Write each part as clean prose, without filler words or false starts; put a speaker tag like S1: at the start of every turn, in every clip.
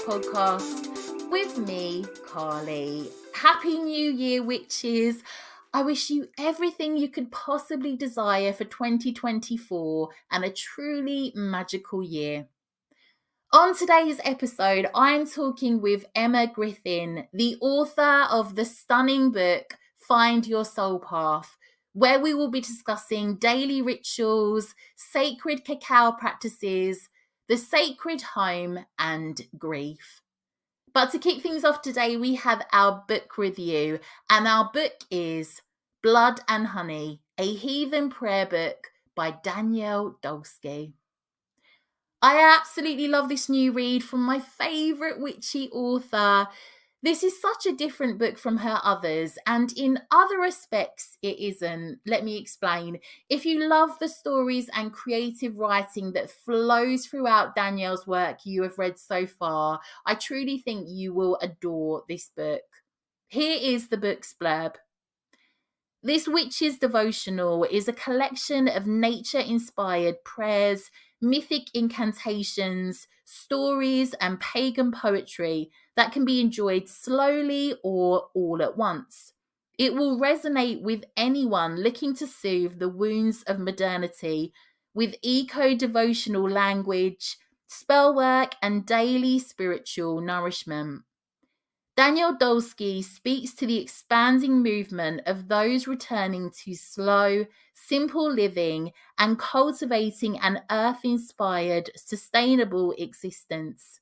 S1: Podcast with me, Carly. Happy New Year, witches. I wish you everything you could possibly desire for 2024 and a truly magical year. On today's episode, I'm talking with Emma Griffin, the author of the stunning book, Find Your Soul Path, where we will be discussing daily rituals, sacred cacao practices, the sacred home, and grief. But to kick things off today, we have our book review, and our book is Blood and Honey, a Heathen Prayer Book by Danielle Dulsky. I absolutely love this new read from my favourite witchy author. This is such a different book from her others, and in other respects it isn't. Let me explain. If you love the stories and creative writing that flows throughout Danielle's work you have read so far, I truly think you will adore this book. Here is the book's blurb. This witch's devotional is a collection of nature-inspired prayers, mythic incantations, stories, and pagan poetry that can be enjoyed slowly or all at once. It will resonate with anyone looking to soothe the wounds of modernity with eco-devotional language, spell work, and daily spiritual nourishment. Danielle Dulsky speaks to the expanding movement of those returning to slow, simple living and cultivating an earth-inspired, sustainable existence.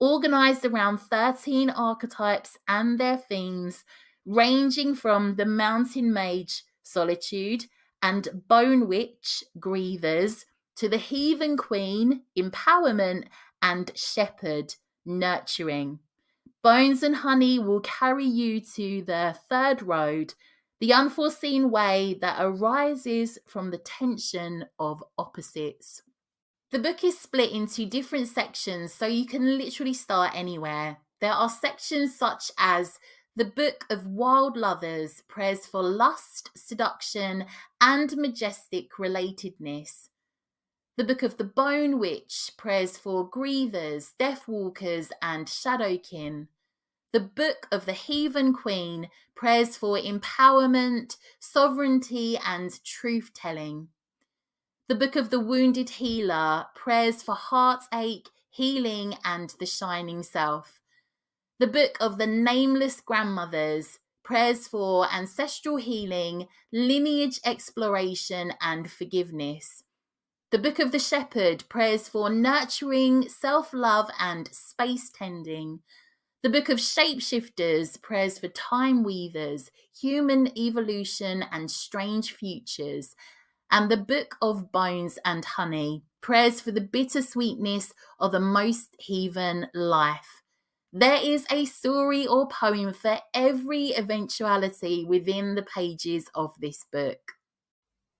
S1: Organised around 13 archetypes and their themes, ranging from the mountain mage, solitude, and bone witch, grievers, to the heathen queen, empowerment, and shepherd, nurturing. Bones and Honey will carry you to the third road, the unforeseen way that arises from the tension of opposites. The book is split into different sections, so you can literally start anywhere. There are sections such as the Book of Wild Lovers, prayers for lust, seduction, and majestic relatedness. The Book of the Bone Witch, prayers for grievers, death walkers, and shadowkin. The Book of the Heathen Queen, prayers for empowerment, sovereignty, and truth-telling. The Book of the Wounded Healer, prayers for heartache, healing, and the shining self. The Book of the Nameless Grandmothers, prayers for ancestral healing, lineage exploration, and forgiveness. The Book of the Shepherd, prayers for nurturing, self-love, and space tending. The Book of Shapeshifters, prayers for time weavers, human evolution, and strange futures. And the Book of Bones and Honey, prayers for the bittersweetness of the most heathen life. There is a story or poem for every eventuality within the pages of this book.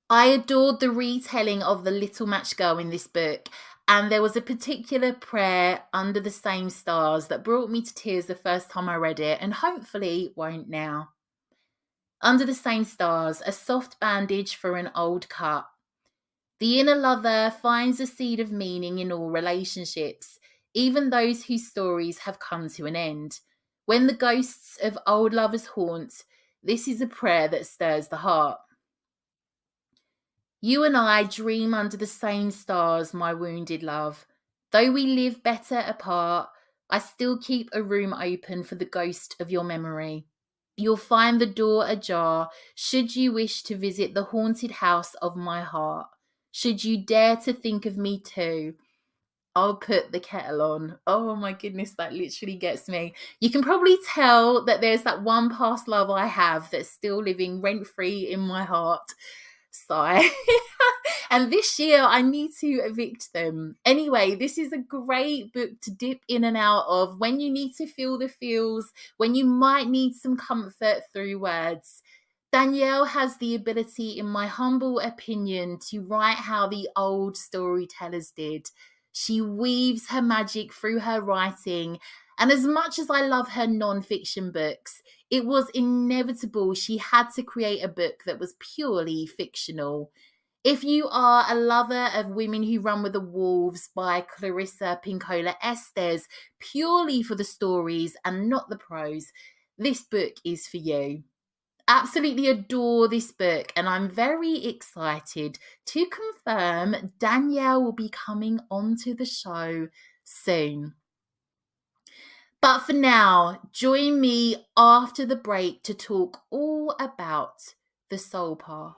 S1: I adored the retelling of the Little Match Girl in this book, and there was a particular prayer under the same stars that brought me to tears the first time I read it, and hopefully won't now. Under the same stars, a soft bandage for an old cut. The inner lover finds a seed of meaning in all relationships, even those whose stories have come to an end. When the ghosts of old lovers haunt, this is a prayer that stirs the heart. You and I dream under the same stars, my wounded love. Though we live better apart, I still keep a room open for the ghost of your memory. You'll find the door ajar, should you wish to visit the haunted house of my heart. Should you dare to think of me too, I'll put the kettle on. Oh my goodness, that literally gets me. You can probably tell that there's that one past love I have that's still living rent-free in my heart. Sigh. And this year I need to evict them. Anyway, this is a great book to dip in and out of when you need to feel the feels, when you might need some comfort through words. Danielle has the ability, in my humble opinion, to write how the old storytellers did. She weaves her magic through her writing. And as much as I love her non-fiction books, it was inevitable she had to create a book that was purely fictional. If you are a lover of Women Who Run with the Wolves by Clarissa Pinkola Estes, purely for the stories and not the prose, this book is for you. Absolutely adore this book, and I'm very excited to confirm Danielle will be coming onto the show soon. But for now, join me after the break to talk all about the soul path.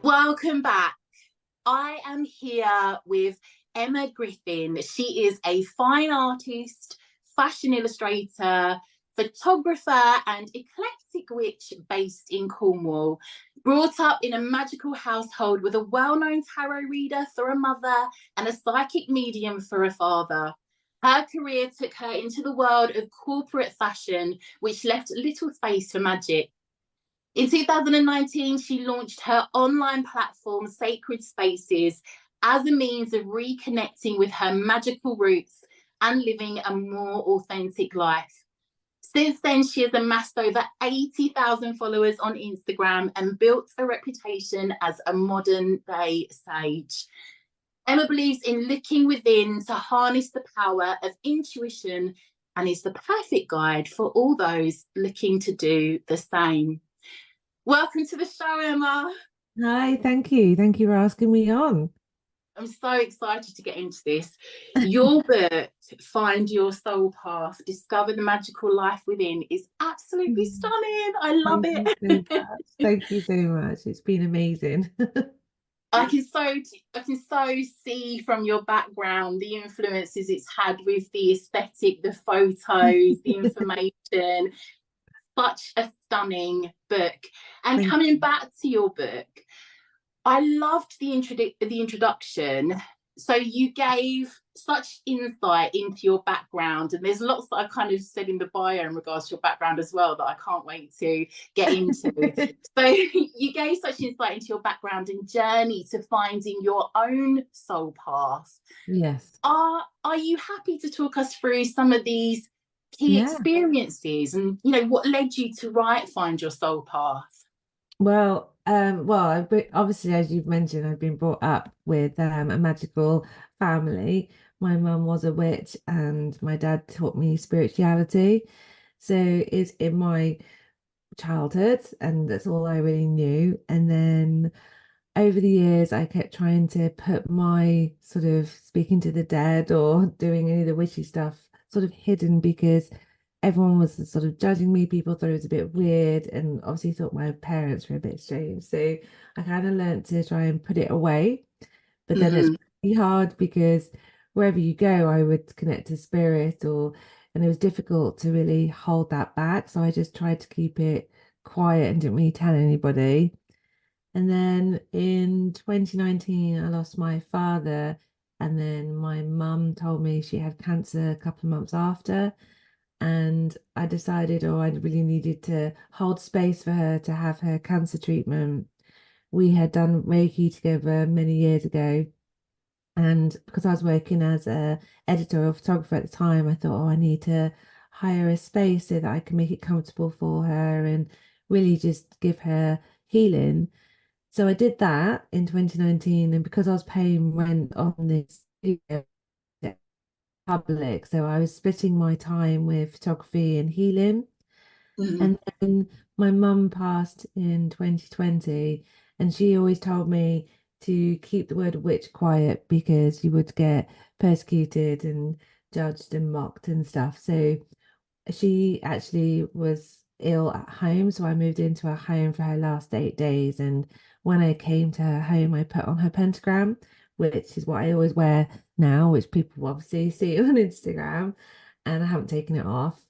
S1: Welcome back. I am here with Emma Griffin. She is a fine artist, fashion illustrator, photographer, and eclectic witch based in Cornwall. Brought up in a magical household with a well-known tarot reader for a mother and a psychic medium for a father. Her career took her into the world of corporate fashion, which left little space for magic. In 2019, she launched her online platform, Sacred Spaces, as a means of reconnecting with her magical roots and living a more authentic life. Since then, she has amassed over 80,000 followers on Instagram and built a reputation as a modern-day sage. Emma believes in looking within to harness the power of intuition and is the perfect guide for all those looking to do the same. Welcome to the show, Emma.
S2: Hi, thank you. Thank you for asking me on.
S1: I'm so excited to get into this. Your book, Find Your Soul Path, Discover the Magical Life Within, is absolutely stunning. I love
S2: Thank you so
S1: it.
S2: much. Thank you so much. It's been amazing.
S1: I can so see from your background the influences it's had with the aesthetic, the photos, the information. Such a stunning book. And
S2: Thank
S1: coming
S2: you.
S1: back to your book, I loved the introduction. So you gave such insight into your background, and there's lots that I kind of said in the bio in regards to your background as well that I can't wait to get into. So you gave such insight into your background and journey to finding your own soul path.
S2: Yes.
S1: Are you happy to talk us through some of these key
S2: Yeah.
S1: experiences and what led you to write Find Your Soul Path?
S2: Obviously, as you've mentioned, I've been brought up with a magical family. My mum was a witch, and my dad taught me spirituality. So it's in my childhood, and that's all I really knew. And then over the years, I kept trying to put my sort of speaking to the dead or doing any of the witchy stuff sort of hidden because everyone was sort of judging me. People thought it was a bit weird and obviously thought my parents were a bit strange. So I kind of learned to try and put it away. But then it's pretty hard because wherever you go, I would connect to spirit and it was difficult to really hold that back. So I just tried to keep it quiet and didn't really tell anybody. And then in 2019, I lost my father. And then my mum told me she had cancer a couple of months after. And I decided, I really needed to hold space for her to have her cancer treatment. We had done Reiki together many years ago. And because I was working as a editor or photographer at the time, I thought, I need to hire a space so that I can make it comfortable for her and really just give her healing. So I did that in 2019, and because I was paying rent on this studio public, so I was splitting my time with photography and healing. And then my mum passed in 2020, and she always told me to keep the word witch quiet because you would get persecuted and judged and mocked and stuff. So she actually was ill at home, so I moved into her home for her last 8 days. And when I came to her home, I put on her pentagram, which is what I always wear now, which people obviously see on Instagram, and I haven't taken it off.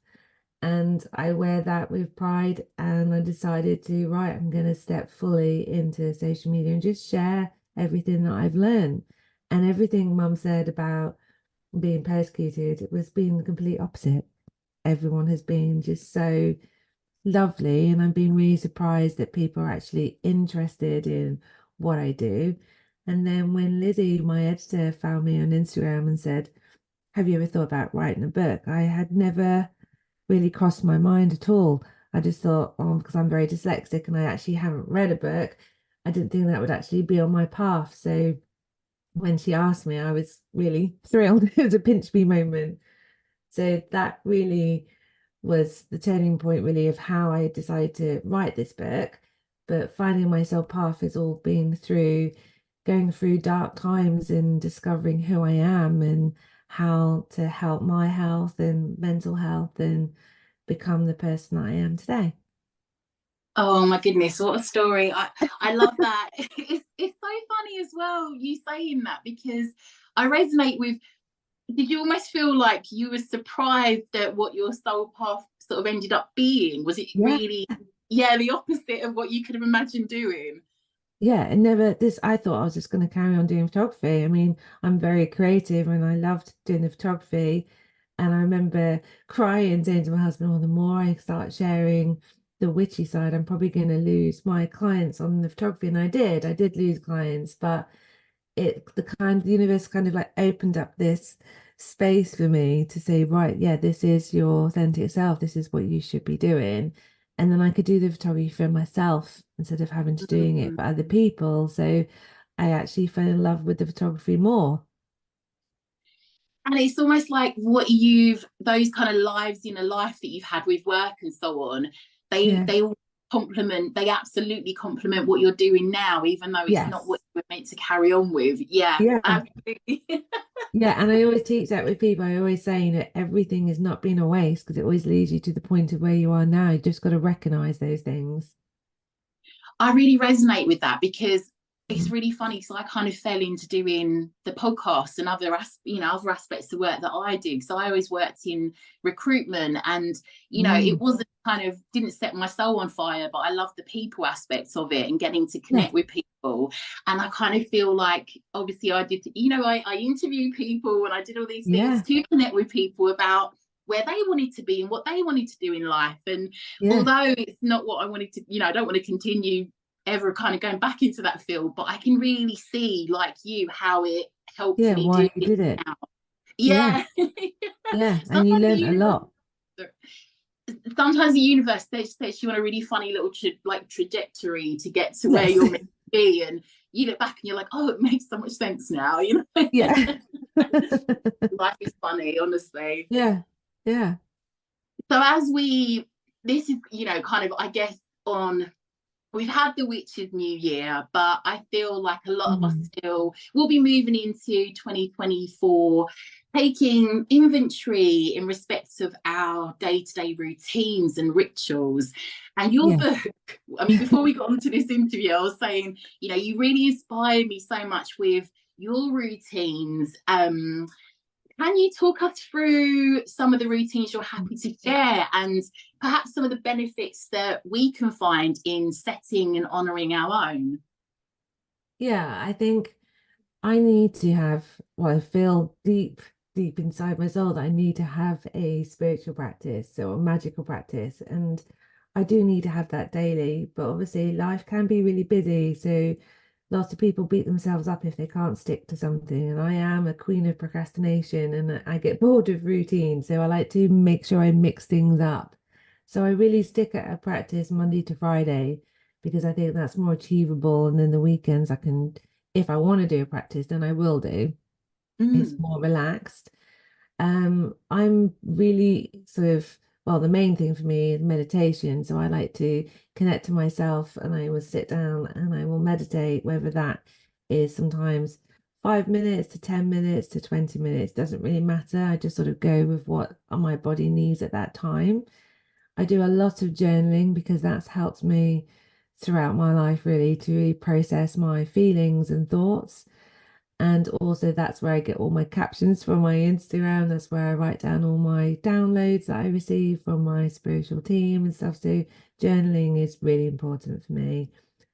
S2: And I wear that with pride. And I decided to, right, I'm going to step fully into social media and just share everything that I've learned. And everything Mum said about being persecuted, it was being the complete opposite. Everyone has been just so lovely, and I've been really surprised that people are actually interested in what I do. And then when Lizzie, my editor, found me on Instagram and said, have you ever thought about writing a book? I had never really crossed my mind at all. I just thought, oh, because I'm very dyslexic and I actually haven't read a book, I didn't think that would actually be on my path. So when she asked me, I was really thrilled. It was a pinch me moment. So that really was the turning point, really, of how I decided to write this book. But finding myself path has all been through going through dark times and discovering who I am and how to help my health and mental health and become the person I am today.
S1: Oh my goodness, what a story. I love that. It's so funny as well, you saying that, because I resonate with, did you almost feel like you were surprised at what your soul path sort of ended up being? Was it
S2: Yeah.
S1: really, yeah, the opposite of what you could have imagined doing?
S2: Yeah, and never this. I thought I was just going to carry on doing photography. I mean, I'm very creative and I loved doing the photography. And I remember crying, saying to my husband, oh, the more I start sharing the witchy side, I'm probably going to lose my clients on the photography. And I did lose clients, but the universe kind of like opened up this space for me to say, right, yeah, this is your authentic self, this is what you should be doing. And then I could do the photography for myself instead of having to doing it
S1: Mm.
S2: for other people. So I actually fell in love with the photography more.
S1: And it's almost like what you've, those kind of lives in a life that you've had with work and so on,
S2: Yeah.
S1: they all complement, they absolutely complement what you're doing now, even though it's not what
S2: Yes.
S1: you were meant to carry on with. Yeah,
S2: Yeah.
S1: absolutely.
S2: Yeah. And I always teach that with people. I always say that everything has not been a waste because it always leads you to the point of where you are now. You just got to recognize those things.
S1: I really resonate with that, because it's
S2: Mm.
S1: really funny. So I kind of fell into doing the podcast and other other aspects of work that I do. So I always worked in recruitment, and it
S2: Mm.
S1: wasn't kind of, didn't set my soul on fire, but I love the people aspects of it and getting to
S2: Yeah.
S1: connect with people. And I kind of feel like, obviously I did, I interview people and I did all these things
S2: Yeah.
S1: to connect with people about where they wanted to be and what they wanted to do in life. And
S2: Yeah.
S1: although it's not what I wanted to, I don't want to continue ever kind of going back into that field, but I can really see, like you, how it helped
S2: Yeah.
S1: me do
S2: Why you
S1: it
S2: did it.
S1: now.
S2: Yeah.
S1: Yeah.
S2: Yeah. And you
S1: sometimes the
S2: learned a
S1: universe
S2: lot.
S1: sometimes the universe sets you on a really funny little trajectory to get to where
S2: Yes.
S1: you're meant to be, and you look back and you're like, oh, it makes so much sense now.
S2: Yeah.
S1: Life is funny, honestly.
S2: Yeah. Yeah.
S1: So as we, this is, kind of, I guess, on, we've had the witches new year, but I feel like a lot of us
S2: Mm.
S1: still will be moving into 2024, taking inventory in respect of our day-to-day routines and rituals. And your
S2: Yeah.
S1: book, I mean, before we got onto this interview, I was saying, you really inspired me so much with your routines. Can you talk us through some of the routines you're happy to share, and perhaps some of the benefits that we can find in setting and honouring our own?
S2: Yeah. I think I need to have, well, I feel deep inside my soul that I need to have a spiritual practice, so a magical practice. And I do need to have that daily, but obviously life can be really busy. So lots of people beat themselves up if they can't stick to something. And I am a queen of procrastination and I get bored of routine. So I like to make sure I mix things up. So I really stick at a practice Monday to Friday because I think that's more achievable. And then the weekends I can, if I want to do a practice, then I will do. It's
S1: Mm.
S2: more relaxed. I'm really sort of, well, the main thing for me is meditation. So I like to connect to myself and I will sit down and I will meditate, whether that is sometimes 5 minutes to 10 minutes to 20 minutes, doesn't really matter. I just sort of go with what my body needs at that time. I do a lot of journaling because that's helped me throughout my life, really, to really process my feelings and thoughts. And also, that's where I get all my captions from my Instagram. That's where I write down all my downloads that I receive from my spiritual team and stuff. So, journaling is really important for me.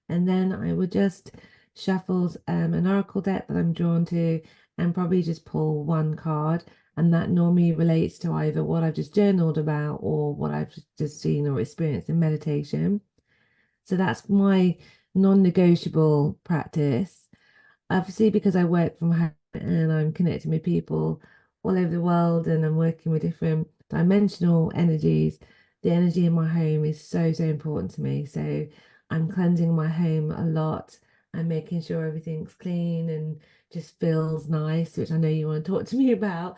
S2: And then I would just shuffle an oracle deck that I'm drawn to and probably just pull one card. And that normally relates to either what I've just journaled about or what I've just seen or experienced in meditation. So that's my non-negotiable practice. Obviously, because I work from home and I'm connecting with people all over the world and I'm working with different dimensional energies, the energy in my home is so, so important to me. So I'm cleansing my home a lot. I'm making sure everything's clean and just feels nice, which I know you want to talk to me about.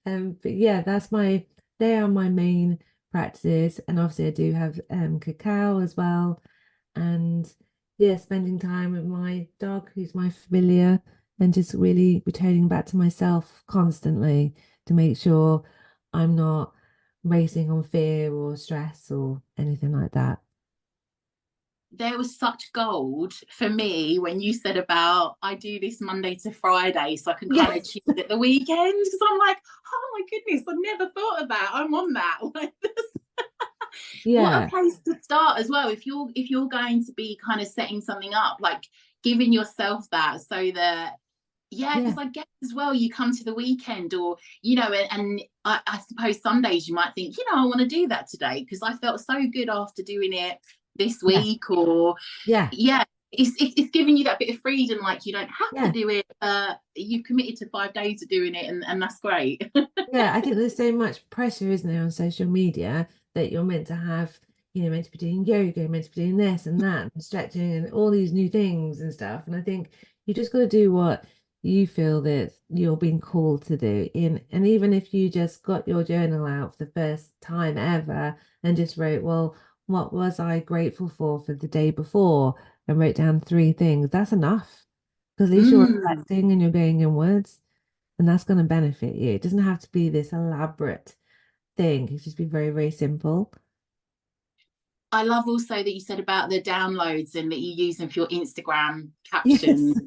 S2: Um, but yeah, they are my main practices. And obviously I do have cacao as well. And yeah, spending time with my dog, who's my familiar, and just really returning back to myself constantly to make sure I'm not racing on fear or stress or anything like that.
S1: There was such gold for me when you said about I do this Monday to Friday so I can kind of
S2: Yes.
S1: choose at the weekend, because I'm like, oh my goodness, I never thought of that. I'm on that. Like this. What a
S2: Yeah.
S1: place to start as well. If you're going to be kind of setting something up, like giving yourself that, so that, yeah, because
S2: Yeah.
S1: I guess as well, you come to the weekend, or and I suppose some days you might think, I want to do that today because I felt so good after doing it this
S2: Yeah.
S1: week, or
S2: Yeah.
S1: yeah, it's giving you that bit of freedom, like you don't have to
S2: Yeah.
S1: do it. You've committed to 5 days of doing it, and that's great.
S2: Yeah, I think there's so much pressure, isn't there, on social media that you're meant to have, meant to be doing yoga, meant to be doing this and that, and stretching and all these new things and stuff. And I think you just got to do what you feel that you're being called to do. And even if you just got your journal out for the first time ever and just wrote, well, what was I grateful for the day before? And wrote down 3 things, that's enough. Because at least you're
S1: Mm.
S2: reflecting and you're going inwards and that's going to benefit you. It doesn't have to be this elaborate thing. It just be very, very simple.
S1: I love also that you said about the downloads and that you use them for your Instagram
S2: Yes.
S1: captions.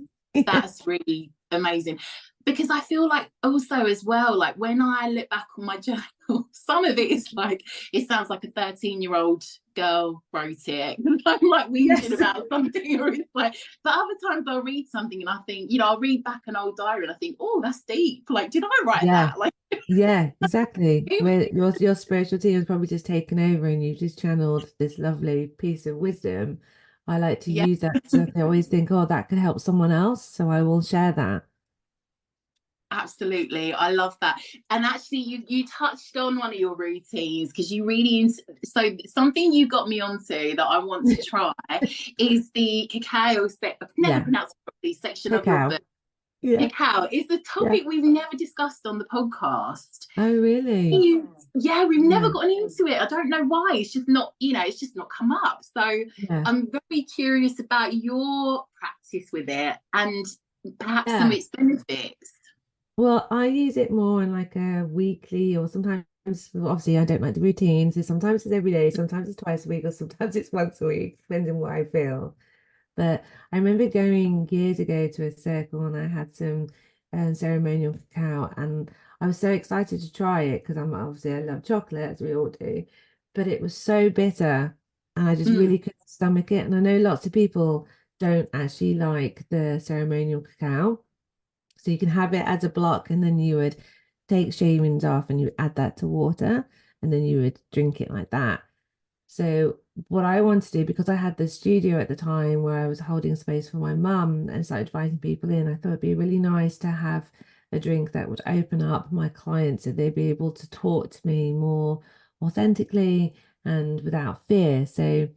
S1: That's really amazing, because I feel like also as well, like when I look back on my journal, some of it is like, it sounds like a 13-year-old girl wrote it. I'm like whinging
S2: Yes.
S1: about something, or it's like, but other times I'll read something and I think, I'll read back an old diary and I think, oh, that's deep, like did I write
S2: Yeah.
S1: that? Like
S2: Yeah, exactly. Where your spiritual team has probably just taken over and you've just channeled this lovely piece of wisdom. I like to
S1: yeah.
S2: use that because I always think, oh, that could help someone else. So I will share that.
S1: Absolutely, I love that. And actually, you touched on one of your routines, because you really so something you got me onto that I want to try is the cacao set. I've never
S2: Yeah.
S1: pronounced it properly. Section of your
S2: Cacao.
S1: book.
S2: Yeah.
S1: Cacao is a
S2: Yeah.
S1: topic we've never discussed on the podcast.
S2: Oh, really?
S1: Yeah, we've never
S2: Yeah.
S1: gotten into it. I don't know why. It's just not, it's just not come up. So
S2: Yeah.
S1: I'm very curious about your practice with it and perhaps some of
S2: Yeah.
S1: its benefits.
S2: Well, I use it more in like a weekly or sometimes, well, obviously, I don't like the routine. So sometimes it's every day, sometimes it's twice a week, or sometimes it's once a week, depending on what I feel. But I remember going years ago to a circle and I had some ceremonial cacao and I was so excited to try it because I love chocolate, as we all do. But it was so bitter and I just
S1: Mm.
S2: really couldn't stomach it. And I know lots of people don't actually like the ceremonial cacao. So you can have it as a block and then you would take shavings off and you would add that to water and then you would drink it like that. So what I wanted to do, because I had the studio at the time where I was holding space for my mum and started inviting people in, I thought it'd be really nice to have a drink that would open up my clients so they'd be able to talk to me more authentically and without fear. So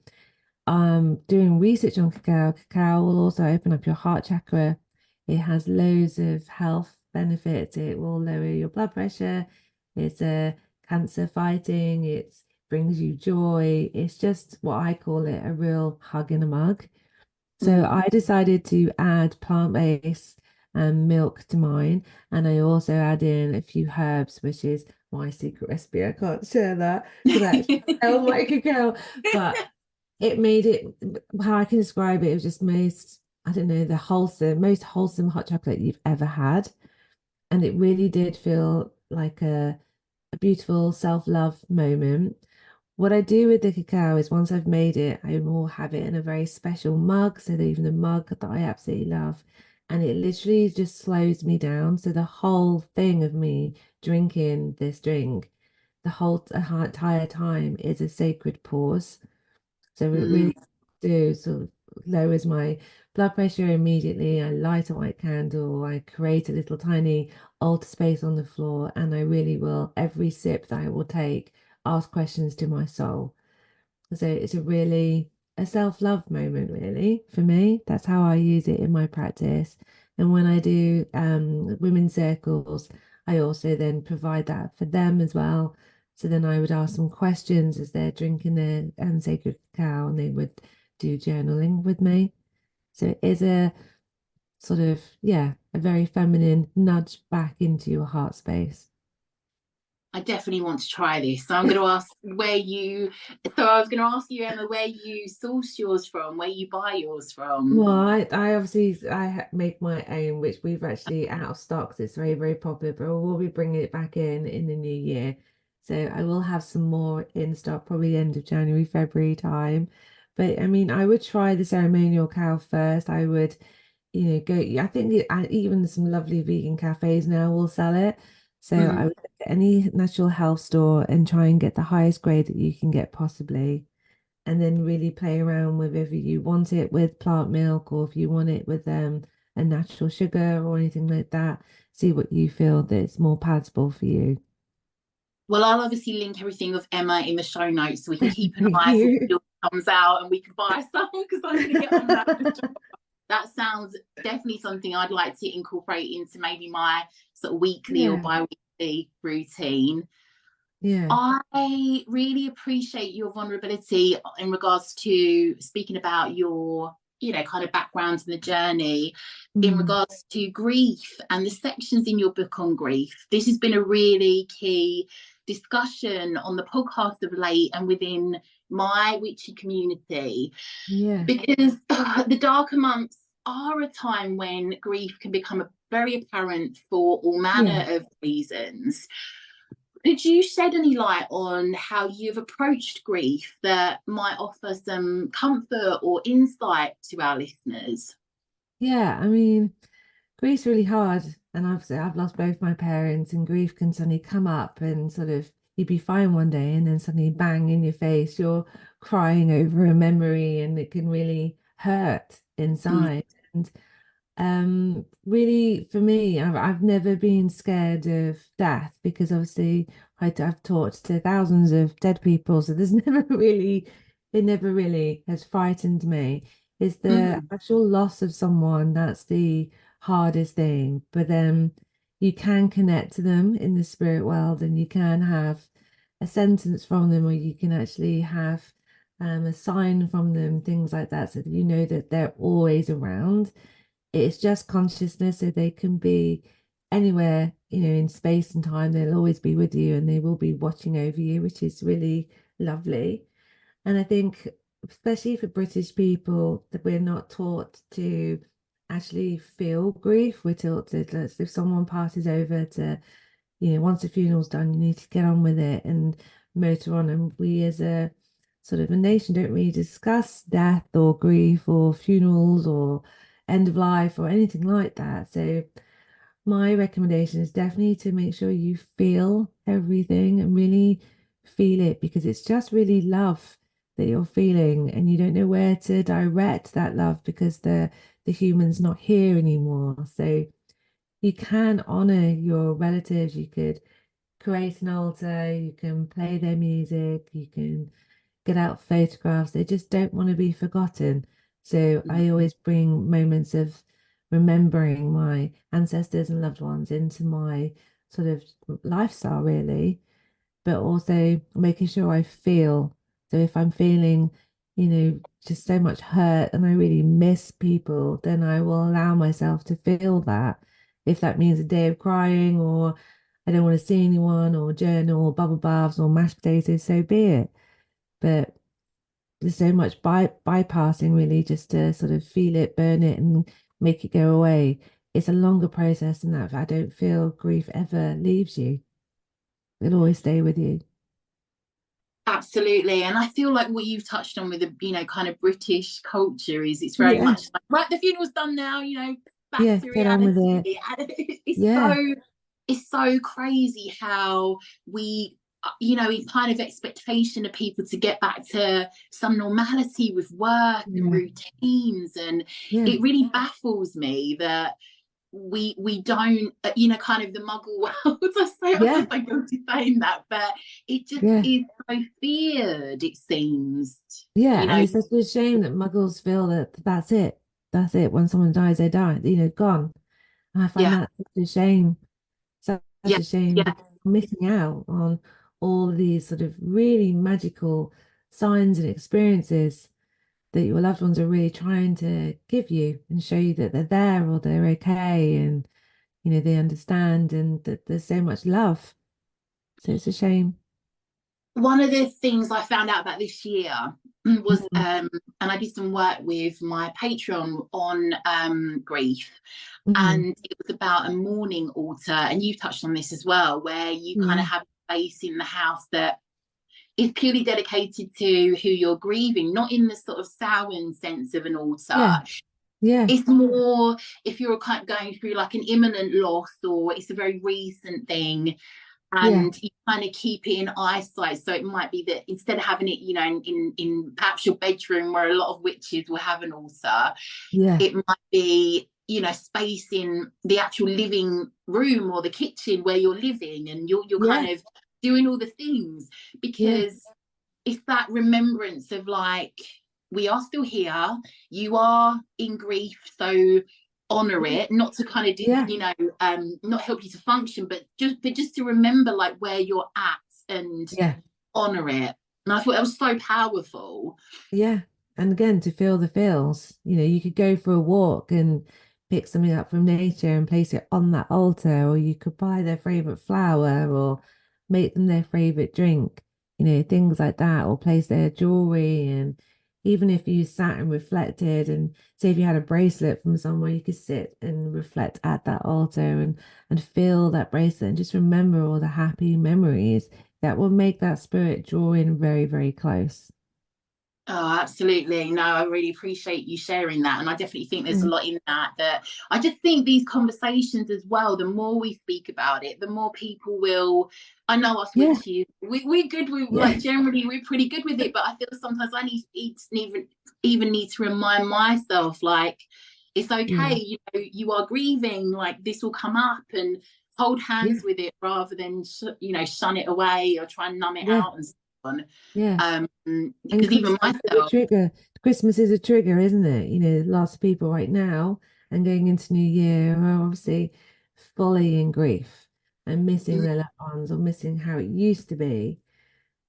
S2: doing research on cacao. Cacao will also open up your heart chakra. It has loads of health benefits. It will lower your blood pressure. It's a cancer fighting. It brings you joy. It's just what I call it a real hug in a mug. So I decided to add plant-based milk to mine, and I also add in a few herbs, which is my secret recipe. I can't share that because I actually sell my cacao, but it made it how I can describe it. It was just most, I don't know, most wholesome hot chocolate you've ever had. And it really did feel like a beautiful self-love moment. What I do with the cacao is once I've made it, I will have it in a very special mug. So even the mug that I absolutely love. And it literally just slows me down. So the whole thing of me drinking this drink, the whole entire time is a sacred pause. So it
S1: Mm.
S2: really do sort of lowers my blood pressure immediately. I light a white candle, I create a little tiny altar space on the floor, and I really will, every sip that I will take, ask questions to my soul. So it's a really a self-love moment, really, for me. That's how I use it in my practice. And when I do women's circles, I also then provide that for them as well. So then I would ask them questions as they're drinking their sacred cacao, and they would do journaling with me. So it is a sort of, yeah, a very feminine nudge back into your heart space.
S1: I definitely want to try this. So I'm going to ask where you. So I was going to ask you, Emma, where you source yours from, where you buy yours from.
S2: Well, I obviously make my own, which we've actually out of stocks. It's very, very popular, but we'll be bringing it back in the new year. So I will have some more in stock, probably end of January, February time. But I mean, I would try the ceremonial cow first. I would, go. I think even some lovely vegan cafes now will sell it. So I
S1: Mm.
S2: would look at any natural health store and try and get the highest grade that you can get possibly, and then really play around with if you want it with plant milk or if you want it with a natural sugar or anything like that. See what you feel that's more palatable for you.
S1: Well, I'll obviously link everything with Emma in the show notes so we can keep an
S2: Thank
S1: eye for when
S2: you.
S1: it comes out and we can buy some because I'm going to get on that. That sounds definitely something I'd like to incorporate into maybe my sort of weekly or
S2: Yeah,
S1: bi-weekly routine.
S2: yeah,
S1: I really appreciate your vulnerability in regards to speaking about your, kind of background and the journey in
S2: mm,
S1: regards to grief and the sections in your book on grief. This has been a really key discussion on the podcast of late and within my witchy community
S2: yeah,
S1: because the darker months are a time when grief can become very apparent for all
S2: yeah.
S1: manner of reasons. Could you shed any light on how you've approached grief that might offer some comfort or insight to our listeners?
S2: Yeah, I mean, grief's really hard. And obviously, I've lost both my parents, and grief can suddenly come up and sort of you'd be fine one day, and then suddenly bang in your face, you're crying over a memory, and it can really hurt
S1: Mm.
S2: inside. And really, for me, I've never been scared of death because obviously I've talked to thousands of dead people, so there's it never really has frightened me. Is the
S1: Mm.
S2: actual loss of someone that's the hardest thing, but then you can connect to them in the spirit world, and you can have a sentence from them, or you can actually have a sign from them, things like that, so that you know that they're always around. It's just consciousness, so they can be anywhere, in space and time. They'll always be with you and they will be watching over you, which is really lovely. And I think, especially for British people, that we're not taught to actually feel grief. We're taught that if someone passes over to, once the funeral's done, you need to get on with it and motor on. And we as a sort of a nation don't really discuss death or grief or funerals or end of life or anything like that. So my recommendation is definitely to make sure you feel everything and really feel it, because it's just really love that you're feeling, and you don't know where to direct that love because the human's not here anymore. So you can honor your relatives. You could create an altar, you can play their music, you can get out photographs. They just don't want to be forgotten. So I always bring moments of remembering my ancestors and loved ones into my sort of lifestyle, really, but also making sure I feel. So if I'm feeling just so much hurt and I really miss people, then I will allow myself to feel that. If that means a day of crying, or I don't want to see anyone, or journal, or bubble baths, or mashed potatoes, so be it. But there's so much bypassing, really, just to sort of feel it, burn it, and make it go away. It's a longer process than that. But I don't feel grief ever leaves you. It'll always stay with you.
S1: Absolutely. And I feel like what you've touched on with the, kind of British culture is it's very
S2: Yeah,
S1: much like, right, the funeral's done now, back
S2: yeah,
S1: to
S2: get on with
S1: reality.
S2: it.
S1: And
S2: Yeah,
S1: it's so crazy how we, in kind of expectation of people to get back to some normality with work and
S2: yeah,
S1: routines. And
S2: yeah,
S1: it really baffles me that we don't, kind of the muggle world. I feel
S2: yeah,
S1: so guilty saying that, but it just
S2: yeah.
S1: is so feared, it seems.
S2: Yeah,
S1: you
S2: and
S1: know
S2: it's such a shame that muggles feel that that's it. That's it. When someone dies, they die, gone. And I find
S1: yeah,
S2: that such a shame. Such
S1: yeah,
S2: a shame
S1: yeah.
S2: because you're missing out on all of these sort of really magical signs and experiences that your loved ones are really trying to give you and show you that they're there or they're okay, and they understand, and that there's so much love. So it's a shame.
S1: One of the things I found out about this year was,
S2: Mm,
S1: and I did some work with my Patreon on grief,
S2: mm,
S1: and it was about a mourning altar. And you've touched on this as well, where you kind of
S2: yeah,
S1: have a space in the house that is purely dedicated to who you're grieving, not in the sort of Samhain sense of an altar.
S2: yeah, yeah,
S1: It's more if you're kind of going through like an imminent loss, or it's a very recent thing,
S2: yeah,
S1: and you kind of keep it in eyesight. So it might be that instead of having it, in perhaps your bedroom where a lot of witches will have an altar,
S2: yeah,
S1: it might be, space in the actual living room or the kitchen where you're living, and you're
S2: yeah,
S1: kind of doing all the things,
S2: yeah,
S1: because it's that remembrance of like, we are still here, you are in grief, so honor
S2: yeah,
S1: it, not to kind of
S2: yeah,
S1: not help you to function, but just to remember like where you're at, and
S2: yeah.
S1: honor it. And I thought that was so powerful.
S2: Yeah. And again, to feel the feels, you could go for a walk and pick something up from nature and place it on that altar, or you could buy their favorite flower or make them their favorite drink, things like that, or place their jewelry. And even if you sat and reflected, and say if you had a bracelet from somewhere, you could sit and reflect at that altar, and feel that bracelet and just remember all the happy memories that will make that spirit draw in very, very close.
S1: Oh, absolutely. No, I really appreciate you sharing that. And I definitely think there's a
S2: Mm.
S1: lot in that. That I just think these conversations as well, the more we speak about it, the more people will. I know us
S2: Yeah,
S1: witches, we're good with,
S2: yeah,
S1: like, generally we're pretty good with it, but I feel sometimes I even need to remind myself, like, it's okay,
S2: yeah,
S1: you are grieving, like this will come up, and hold
S2: yeah,
S1: hands with it rather than shun it away or try and numb it
S2: yeah,
S1: out and so on.
S2: yeah. And
S1: Because even
S2: Christmas is a
S1: myself.
S2: trigger. Christmas is a trigger, isn't it? Lots of people right now and going into New Year are obviously fully in grief and missing their loved ones, or missing how it used to be.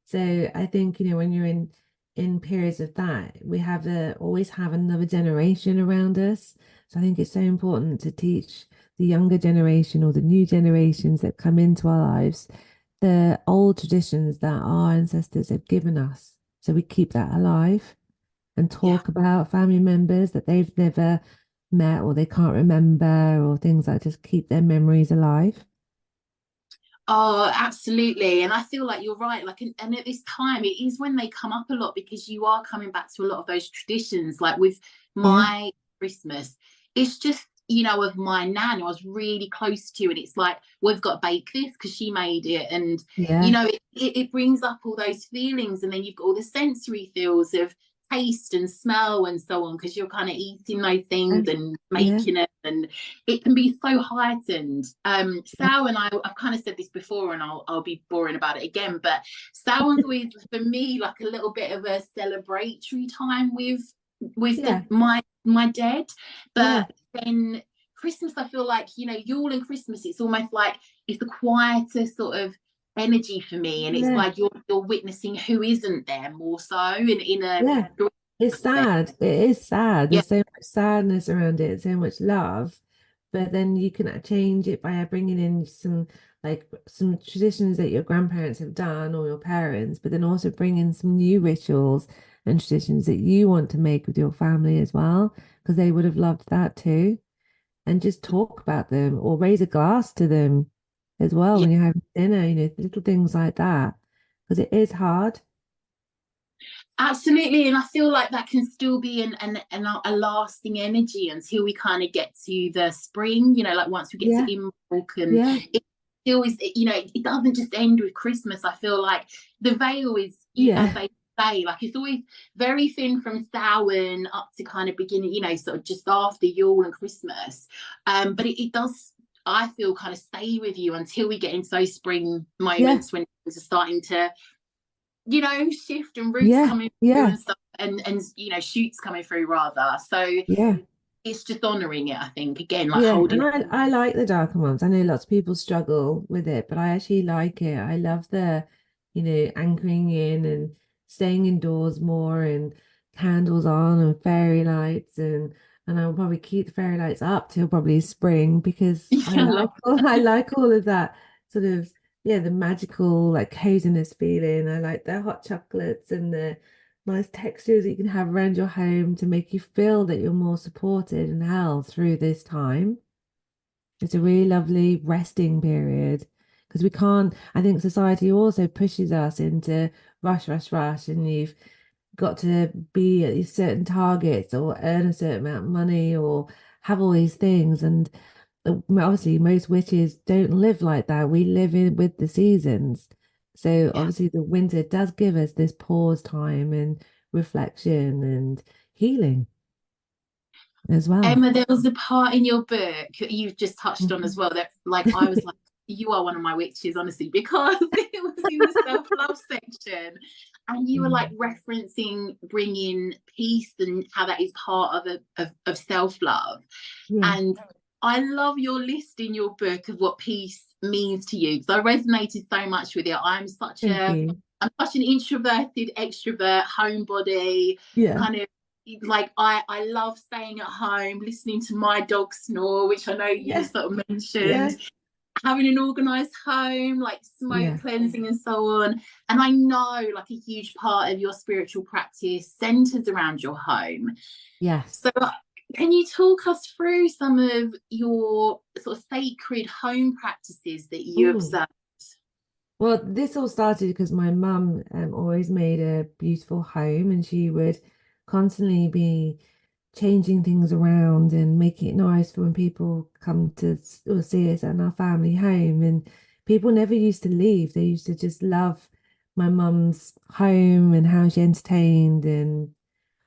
S2: So I think, when you're in periods of that, we have to always have another generation around us. So I think it's so important to teach the younger generation, or the new generations that come into our lives, the old traditions that our ancestors have given us. So we keep that alive and
S1: Yeah.
S2: talk about family members that they've never met, or they can't remember, or things like just keep their memories alive.
S1: Oh, absolutely. And I feel like you're right. Like, and at this time, it is when they come up a lot, because you are coming back to a lot of those traditions. Like with
S2: Yeah,
S1: my Christmas, it's just, of my nan, who I was really close to. And it's like, we've got to bake this because she made it. And,
S2: yeah,
S1: it brings up all those feelings. And then you've got all the sensory feels of taste and smell and so on, because you're kind of eating those
S2: yeah,
S1: things and
S2: yeah,
S1: making it. And it can be so heightened. Sal and I've kind of said this before, and I'll be boring about it again, but Samhain's always for me like a little bit of a celebratory time with
S2: yeah,
S1: my dead.
S2: yeah,
S1: But then Christmas, I feel like, Yule and Christmas, it's almost like it's the quieter sort of energy for me, and it's
S2: yeah,
S1: like you're witnessing who isn't there more so in a
S2: yeah. It's sad. It is sad.
S1: Yeah,
S2: There's so much sadness around it, so much love. But then you can change it by bringing in some traditions that your grandparents have done or your parents, but then also bring in some new rituals and traditions that you want to make with your family as well, because they would have loved that too. And just talk about them or raise a glass to them as well
S1: yeah.
S2: when you're having dinner, little things like that. Because it is hard.
S1: Absolutely, and I feel like that can still be a lasting energy until we kind of get to the spring. Like once we get to
S2: Yeah,
S1: Imbolc, and
S2: yeah,
S1: it still is. It doesn't just end with Christmas. I feel like the veil is, as
S2: yeah,
S1: they say, like it's always very thin from Samhain up to kind of beginning. Sort of just after Yule and Christmas. But it does. I feel kind of stay with you until we get into those spring
S2: yeah,
S1: moments when things are starting to shift and roots
S2: yeah,
S1: coming through
S2: yeah,
S1: and stuff and shoots coming through rather. So
S2: yeah.
S1: it's just honoring it, I think. Again, like
S2: Yeah,
S1: holding
S2: and
S1: it.
S2: I like the darker months. I know lots of people struggle with it, but I actually like it. I love anchoring in and staying indoors more and candles on and fairy lights and I'll probably keep the fairy lights up till probably spring because I
S1: I love
S2: like I like all of that sort of the magical like coziness feeling. I like the hot chocolates and the nice textures that you can have around your home to make you feel that you're more supported and held through this time. It's a really lovely resting period because we can't, I think society also pushes us into rush, rush, rush, and you've got to be at these certain targets or earn a certain amount of money or have all these things. And obviously, most witches don't live like that. We live in with the seasons. So
S1: yeah.
S2: obviously, the winter does give us this pause time and reflection and healing as well.
S1: Emma, there was a part in your book that you've just touched on as well that like I was like, you are one of my witches, honestly, because it was in the self-love section and you were like
S2: Mm.
S1: referencing bringing peace and how that is part of self-love.
S2: Yeah,
S1: And I love your list in your book of what peace means to you because I resonated so much with it.
S2: thank you.
S1: I'm such an introverted extrovert homebody,
S2: Yeah.
S1: kind of like I love staying at home, listening to my dog snore, which I know you
S2: Yeah,
S1: sort of
S2: yeah,
S1: mentioned, having an organized home, like smoke
S2: yeah,
S1: cleansing and so on. And I know like a huge part of your spiritual practice centers around your home.
S2: yes.
S1: So can you talk us through some of your sort of sacred home practices that you
S2: Mm.
S1: observe?
S2: Well, this all started because my mum always made a beautiful home and she would constantly be changing things around and making it nice for when people come to or see us in our family home. And people never used to leave. They used to just love my mum's home and how she entertained and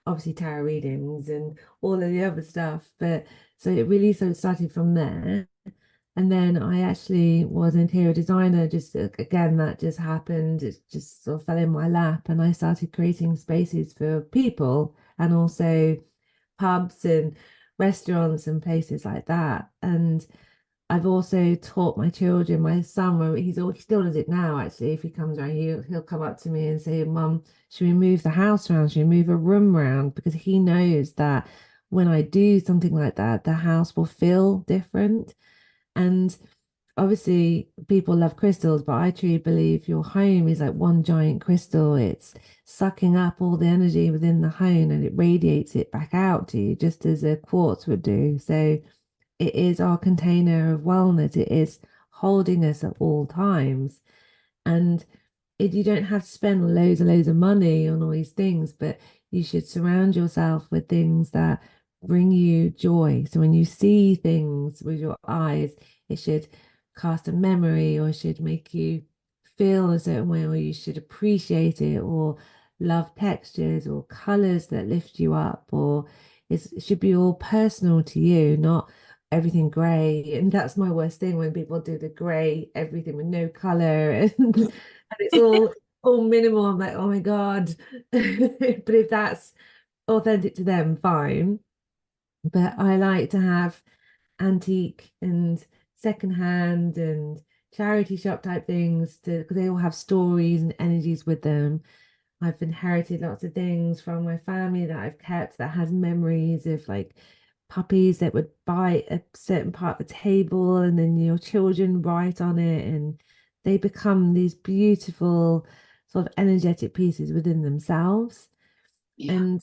S2: obviously tarot readings and all of the other stuff. But so it really sort of started from there. And then I actually was an interior designer, just again, that just happened. It just sort of fell in my lap. And I started creating spaces for people and also pubs and restaurants and places like that. And I've also taught my children, my son, he still does it now, actually. If he comes around, he'll come up to me and say, Mum, should we move the house around? Should we move a room around? Because he knows that when I do something like that, the house will feel different. And obviously, people love crystals, but I truly believe your home is like one giant crystal. It's sucking up all the energy within the home and it radiates it back out to you, just as a quartz would do. So it is our container of wellness. It is holding us at all times. And you don't have to spend loads and loads of money on all these things, but you should surround yourself with things that bring you joy. So when you see things with your eyes, it should cast a memory or it should make you feel a certain way, or you should appreciate it or love textures or colors that lift you up, or it should be all personal to you, not everything gray. And that's my worst thing when people do the gray everything with no color and it's all minimal. I'm like, oh my God. But if that's authentic to them, fine. But I like to have antique and secondhand and charity shop type things to because they all have stories and energies with them. I've inherited lots of things from my family that I've kept that has memories of like puppies that would bite a certain part of the table and then your children write on it and they become these beautiful sort of energetic pieces within themselves.
S1: Yeah.
S2: And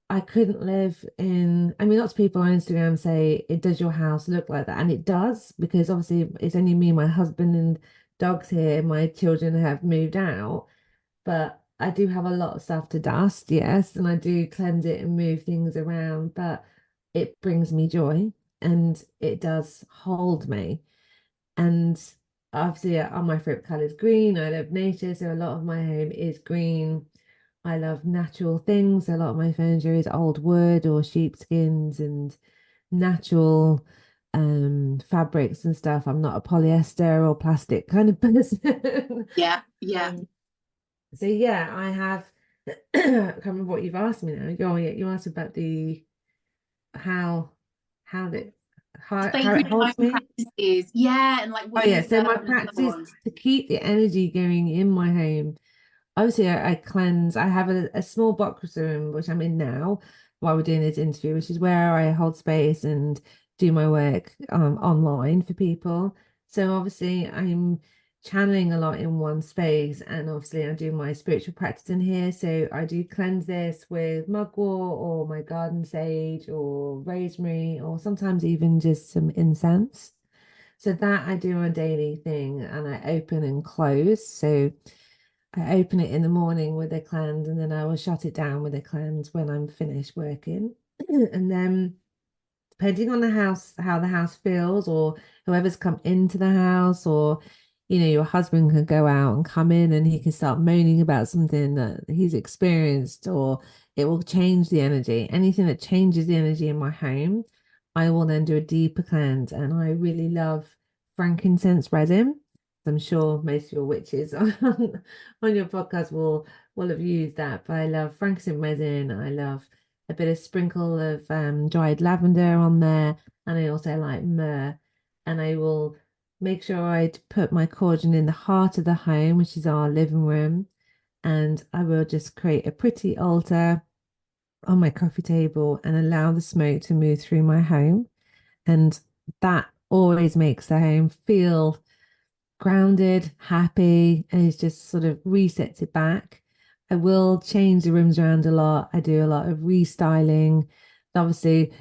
S2: I couldn't live in, I mean, lots of people on Instagram say, it does your house look like that? And it does, because obviously it's only me, my husband, and dogs here. My children have moved out, but I do have a lot of stuff to dust, yes, and I do cleanse it and move things around, but it brings me joy and it does hold me. And obviously, all my favorite color is green. I love nature, so a lot of my home is green. I love natural things. A lot of my furniture is old wood or sheepskins and natural fabrics and stuff. I'm not a polyester or plastic kind of person.
S1: Yeah. Yeah.
S2: Um, so yeah, I have I can't remember what you've asked me now. Oh yeah, you asked about the how how the how it
S1: Sacred
S2: holds
S1: home
S2: me.
S1: practices. Yeah. And like
S2: Oh
S1: what
S2: yeah,
S1: you've
S2: so my
S1: done and
S2: practice
S1: so
S2: is
S1: on.
S2: to keep the energy going in my home. Obviously, I cleanse. I have a small box room, which I'm in now while we're doing this interview, which is where I hold space and do my work online for people. So obviously, I'm channeling a lot in one space, and obviously, I do my spiritual practice in here. So I do cleanse this with mugwort or my garden sage or rosemary, or sometimes even just some incense. So that I do a daily thing, and I open and close. So I open it in the morning with a cleanse, and then I will shut it down with a cleanse when I'm finished working. And then, depending on the house, how the house feels, or whoever's come into the house, or your husband can go out and come in and he can start moaning about something that he's experienced, or it will change the energy. Anything that changes the energy in my home, I will then do a deeper cleanse. And I really love frankincense resin. I'm sure most of your witches on your podcast will have used that, but I love frankincense resin. I love a bit of sprinkle of dried lavender on there, and I also like myrrh. And I will make sure I put my cauldron in the heart of the home, which is our living room, and I will just create a pretty altar on my coffee table and allow the smoke to move through my home. And that always makes the home feel grounded, happy, and it just sort of resets it back. I will change the rooms around a lot. I do a lot of restyling. Obviously,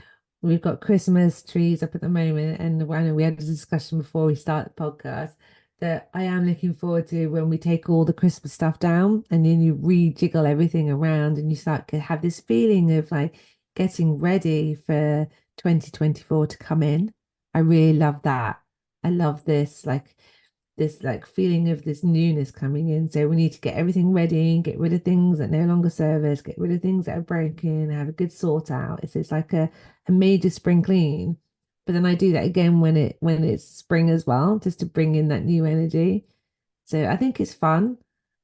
S2: we've got Christmas trees up at the moment, and I know we had a discussion before we start the podcast that I am looking forward to when we take all the Christmas stuff down and then you rejiggle everything around and you start to have this feeling of like getting ready for 2024 to come in. I really love that. I love this feeling of this newness coming in. So we need to get everything ready, get rid of things that no longer serve us, get rid of things that are broken, have a good sort out. It's like a major spring clean. But then I do that again when it's spring as well, just to bring in that new energy. So I think it's fun.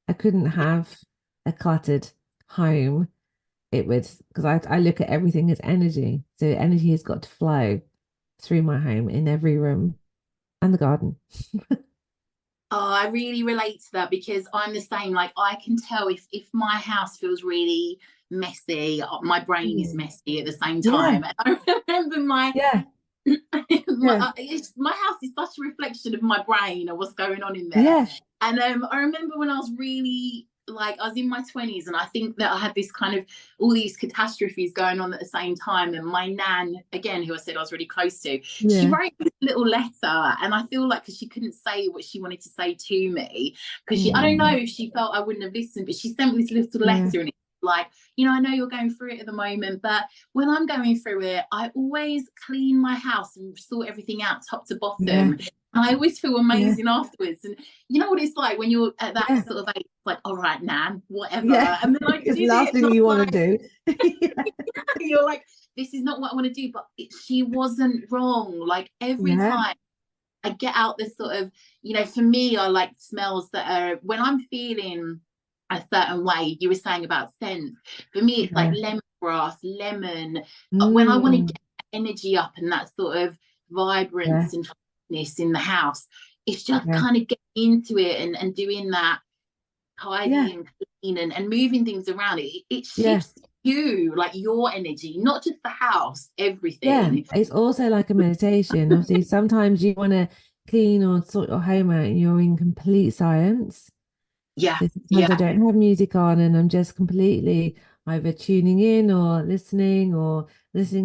S2: I couldn't have a cluttered home. It would, because I look at everything as energy. So energy has got to flow through my home in every room and the garden.
S1: Oh, I really relate to that because I'm the same. Like I can tell if my house feels really messy, my brain is
S2: Mm.
S1: messy at the same
S2: Yeah,
S1: time. And I remember
S2: yeah, yeah,
S1: my house is such a reflection of my brain and what's going on in there.
S2: yeah,
S1: And I remember when I was really like I was in my 20s and I think that I had this kind of all these catastrophes going on at the same time. And my nan, again, who I said I was really close to, she
S2: yeah.
S1: wrote this little letter. And I feel like because she couldn't say what she wanted to say to me, because I don't know
S2: Mm,
S1: if she felt I wouldn't have listened, but she sent me this little
S2: yeah,
S1: letter and it's like, I know you're going through it at the moment, but when I'm going through it, I always clean my house and sort everything out top to
S2: yeah,
S1: bottom. And I always feel
S2: yeah,
S1: amazing afterwards. And you know what it's like when you're at that
S2: yeah,
S1: sort of age, like, all right, Nan, whatever.
S2: yeah.
S1: And then I
S2: It's the
S1: did
S2: last
S1: it, and
S2: thing
S1: I
S2: you
S1: was
S2: want
S1: like,
S2: to do. Yeah,
S1: you're like, this is not what I want to do. But she wasn't wrong. Like every
S2: yeah,
S1: time I get out this sort of, for me, I like smells that are when I'm feeling a certain way. You were saying about scents. For me, it's like
S2: yeah.
S1: lemongrass, lemon. When I want to
S2: Mm,
S1: get energy up and that sort of
S2: yeah,
S1: vibrance and freshness in the house, it's just
S2: yeah,
S1: kind of getting into it and doing that
S2: yeah,
S1: tidying, and moving things around, it
S2: Yeah.
S1: shifts you, like your energy, not just the house,
S2: Yeah,
S1: everything.
S2: it's also like a meditation. Obviously, sometimes you want to clean or sort your home out and you're in complete silence.
S1: Yeah,
S2: So sometimes I
S1: yeah,
S2: don't have music on and I'm just completely either tuning in or listening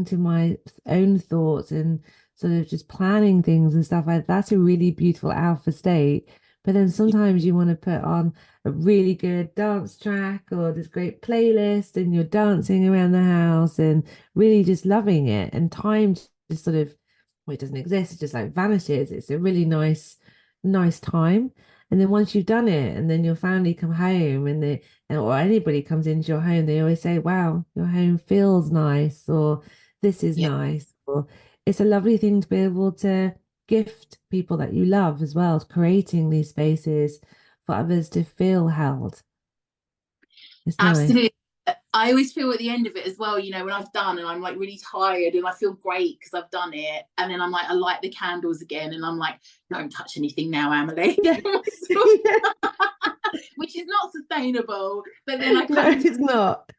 S2: to my own thoughts and sort of just planning things and stuff like that. That's a really beautiful alpha state. But then sometimes you want to put on a really good dance track or this great playlist and you're dancing around the house and really just loving it. And time just sort of, well, it doesn't exist, it just like vanishes. It's a really nice time. And then once you've done it, and then your family come home and or anybody comes into your home, they always say, wow, your home feels nice, or this is
S1: yeah.
S2: nice, or it's a lovely thing to be able to gift people that you love as well, creating these spaces for others to feel held. It's nice.
S1: Absolutely. I always feel at the end of it as well, when I've done and I'm like really tired and I feel great because I've done it. And then I'm like, I light the candles again and I'm like, don't touch anything now, Emily.
S2: Yeah.
S1: Which is not sustainable. But then I
S2: No,
S1: kind of,
S2: it's not.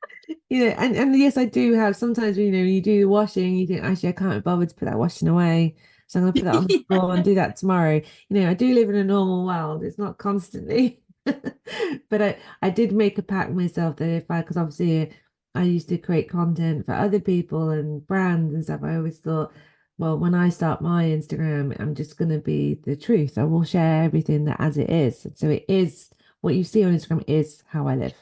S2: And yes, I do have sometimes, when you do the washing, you think, actually, I can't be bothered to put that washing away. So I'm gonna put that on the floor and do that tomorrow. I do live in a normal world. It's not constantly. But I did make a pact with myself that if I, because obviously I used to create content for other people and brands and stuff, I always thought, well, when I start my Instagram, I'm just gonna be the truth. I will share everything that as it is. So it is what you see on Instagram is how I live.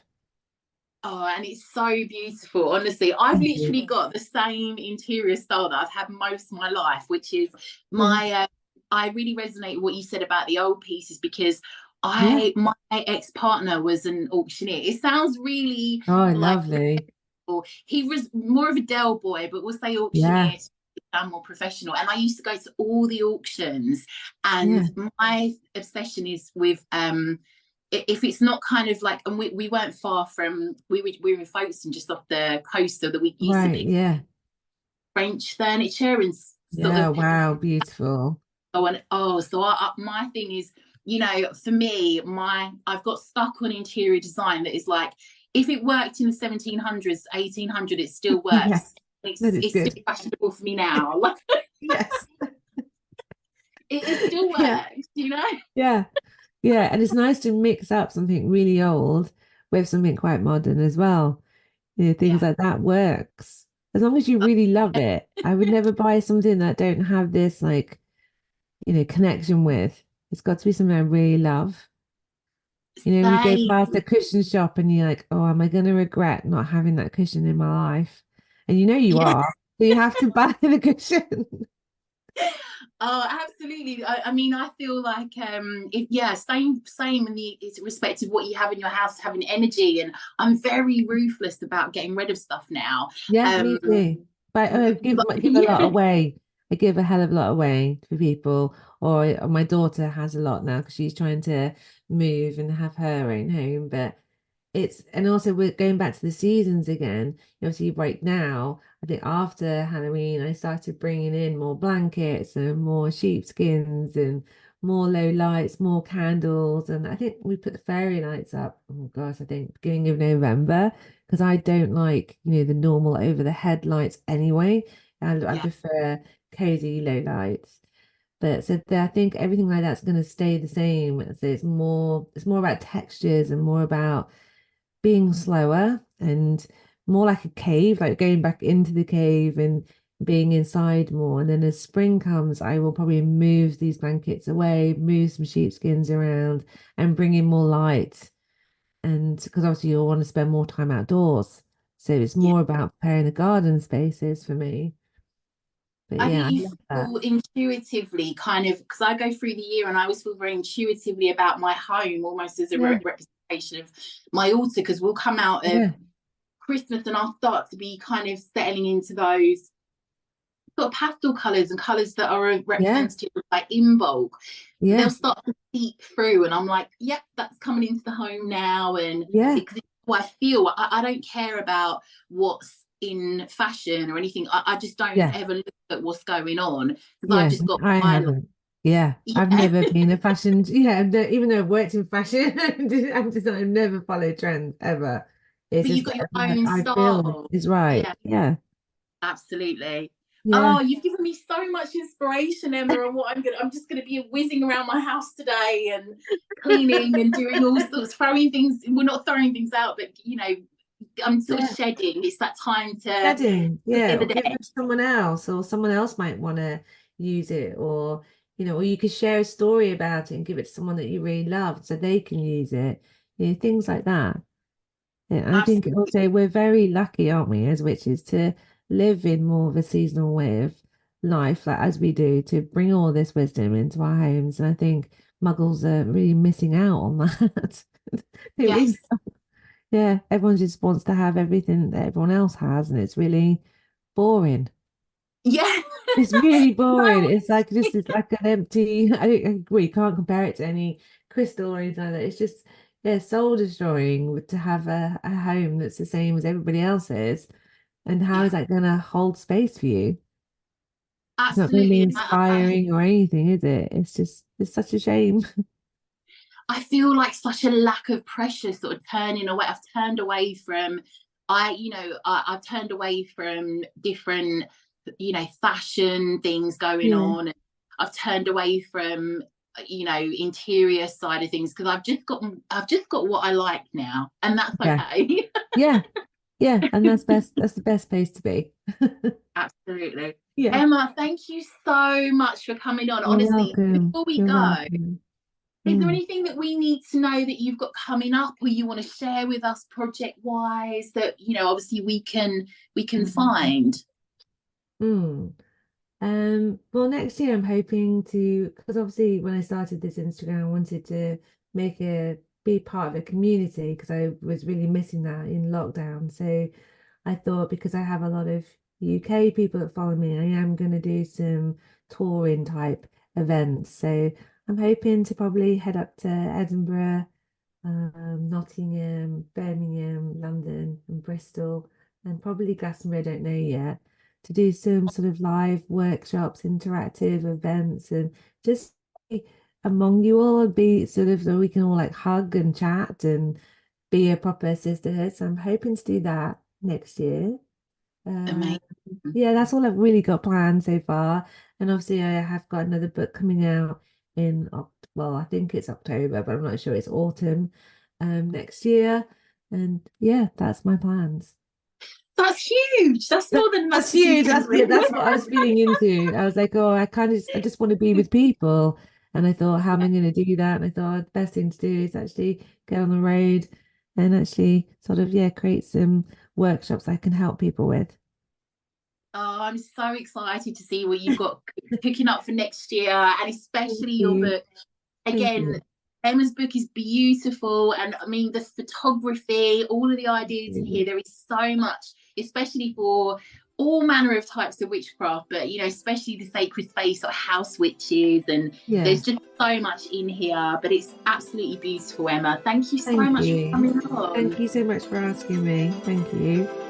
S1: oh, and it's so beautiful. Honestly, I've
S2: Thank you.
S1: literally got the same interior style that I've had most of my life, which is
S2: Yeah.
S1: I really resonate with what you said about the old pieces because
S2: Yeah.
S1: my ex-partner was an auctioneer. It sounds really
S2: Oh,
S1: like
S2: lovely.
S1: he was more of a Dell boy, but we'll say
S2: Yeah.
S1: auctioneer and more professional. And I used to go to all the auctions,
S2: Yeah.
S1: and my obsession is with if it's not kind of like, and we weren't far from, we were in Folkestone, just off the coast, so that we used to
S2: Right.
S1: pick
S2: Yeah.
S1: French furniture and sort
S2: Yeah.
S1: of
S2: Wow. Beautiful.
S1: go on. Oh, so my thing is, for me, I've got stuck on interior design that is like, if it worked in the 1700s, 1800, it still
S2: Yeah.
S1: works.
S2: That is
S1: It's still
S2: good.
S1: fashionable for me now. Like,
S2: Yes.
S1: it still
S2: Yeah.
S1: works.
S2: Yeah. Yeah. And it's nice to mix up something really old with something quite modern as well. Things
S1: Yeah.
S2: like that works. As long as you really love it. I would never buy something that don't have this like, connection with. It's got to be something I really love. When you go
S1: Same.
S2: past a cushion shop and you're like, oh, am I going to regret not having that cushion in my life? And you
S1: Yeah.
S2: are. So you have to buy the cushion.
S1: Oh, absolutely. I mean, I feel like yeah, same in the respect of what you have in your house, having energy, and I'm very ruthless about getting rid of stuff now.
S2: Yeah,
S1: Um,
S2: me too. But I give a lot
S1: yeah,
S2: away. I give a hell of a lot away to people. Or my daughter has a lot now because she's trying to move and have her own home. But and also we're going back to the seasons again. Obviously, right now, I think after Halloween, I started bringing in more blankets and more sheepskins and more low lights, more candles. And I think we put the fairy lights up. Oh gosh, I think beginning of November because I don't like, the normal over the head lights anyway. And I
S1: yeah,
S2: prefer cozy low lights. But so I think everything like that's going to stay the same. So it's more about textures and more about being slower and more like a cave, like going back into the cave and being inside more. And then as spring comes, I will probably move these blankets away, move some sheepskins around, and bring in more light. And because obviously you'll want to spend more time outdoors. So it's
S1: yeah.
S2: more about preparing the garden spaces for me. But
S1: I
S2: yeah,
S1: think
S2: I
S1: you
S2: love that.
S1: feel intuitively, kind of, because I go through the year and I always feel very intuitively about my home, almost as a
S2: Yeah,
S1: representation of my altar. Because we'll come out of
S2: yeah,
S1: Christmas and I'll start to be kind of settling into those sort of pastel colours and colours that are a
S2: yeah,
S1: representative of like in bulk. They'll
S2: yeah,
S1: start to seep through, and I'm like, yep, that's coming into the home now. And
S2: yeah,
S1: because it's how I feel, I don't care about what's in fashion or anything. I just don't
S2: yeah,
S1: ever look at what's going on because I've
S2: yeah.
S1: just got
S2: I
S1: my life.
S2: haven't. Yeah, I've
S1: Yeah,
S2: never been a fashion. Yeah, even though I've worked in fashion, I've never followed trends ever. It's
S1: but you've
S2: just
S1: got your
S2: whatever
S1: own
S2: I feel
S1: style.
S2: is right.
S1: Yeah,
S2: Yeah,
S1: absolutely.
S2: yeah,
S1: Oh, you've given me so much inspiration, Emma, on what I'm just gonna be whizzing around my house today and cleaning and doing all sorts, throwing things. We're not throwing things out, but I'm sort of
S2: yeah.
S1: shedding. It's that time to
S2: Shedding, yeah,
S1: clear the
S2: or give
S1: deck.
S2: it to someone else, or someone else might want to use it, or or you could share a story about it and give it to someone that you really loved so they can use it. Things like that. Yeah, I think also
S1: Absolutely.
S2: we're very lucky, aren't we, as witches, to live in more of a seasonal way of life, like as we do, to bring all this wisdom into our homes. And I think muggles are really missing out on that. They really,
S1: Yes.
S2: yeah, everyone just wants to have everything that everyone else has, and it's really boring.
S1: Yeah.
S2: It's really boring.
S1: No.
S2: It's like an empty. I don't agree. You can't compare it to any crystal or anything like that. It's just yeah, soul destroying to have a home that's the same as everybody else's. And how
S1: Yeah.
S2: is that going to hold space for you? It's not going to be
S1: Absolutely.
S2: inspiring or anything, is it? It's such a shame.
S1: I feel like such a lack of pressure sort of turning away. I've turned away from I've turned away from different, fashion things going
S2: Yeah,
S1: on. I've turned away from, interior side of things because I've just got what I like now. And that's
S2: yeah,
S1: okay.
S2: yeah, yeah. And that's best. That's the best place to be.
S1: Absolutely.
S2: Yeah.
S1: Emma, thank you so much for coming on.
S2: You're
S1: Honestly,
S2: welcome.
S1: before we
S2: You're
S1: go,
S2: welcome.
S1: is there
S2: Mm.
S1: anything that we need to know that you've got coming up or you want to share with us project wise that, obviously we can
S2: Mm.
S1: find?
S2: Mm. Well, next year I'm hoping to, because obviously when I started this Instagram, I wanted to be part of a community because I was really missing that in lockdown. So I thought because I have a lot of UK people that follow me, I am going to do some touring type events. So I'm hoping to probably head up to Edinburgh, Nottingham, Birmingham, London, and Bristol, and probably Glastonbury, I don't know yet, to do some sort of live workshops, interactive events, and just be among you all and be sort of so we can all like hug and chat and be a proper sisterhood. So I'm hoping to do that next year. Uh,
S1: Amazing.
S2: yeah, that's all I've really got planned so far. And obviously, I have got another book coming out well, I think it's October, but I'm not sure it's autumn next year. And yeah, that's my plans.
S1: That's huge. That's more than enough
S2: That's
S1: to keep
S2: huge.
S1: you going.
S2: That's what I was feeling into. I was like, oh, I just want to be with people. And I thought, how am I going to do that? And I thought the best thing to do is actually get on the road and actually sort of, yeah, create some workshops I can help people with.
S1: Oh, I'm so excited to see what you've got cooking up for next year, and
S2: Thank
S1: especially your
S2: you.
S1: book.
S2: Thank
S1: Again,
S2: you.
S1: Emma's book is beautiful, and I mean the photography, all of the ideas in here. There is so much, especially for all manner of types of witchcraft, but especially the sacred space or house witches, and
S2: Yeah.
S1: there's just so much in here. But it's absolutely beautiful, Emma. Thank you so
S2: Thank
S1: much for
S2: you.
S1: coming
S2: Thank
S1: on.
S2: you so much for asking me. Thank you.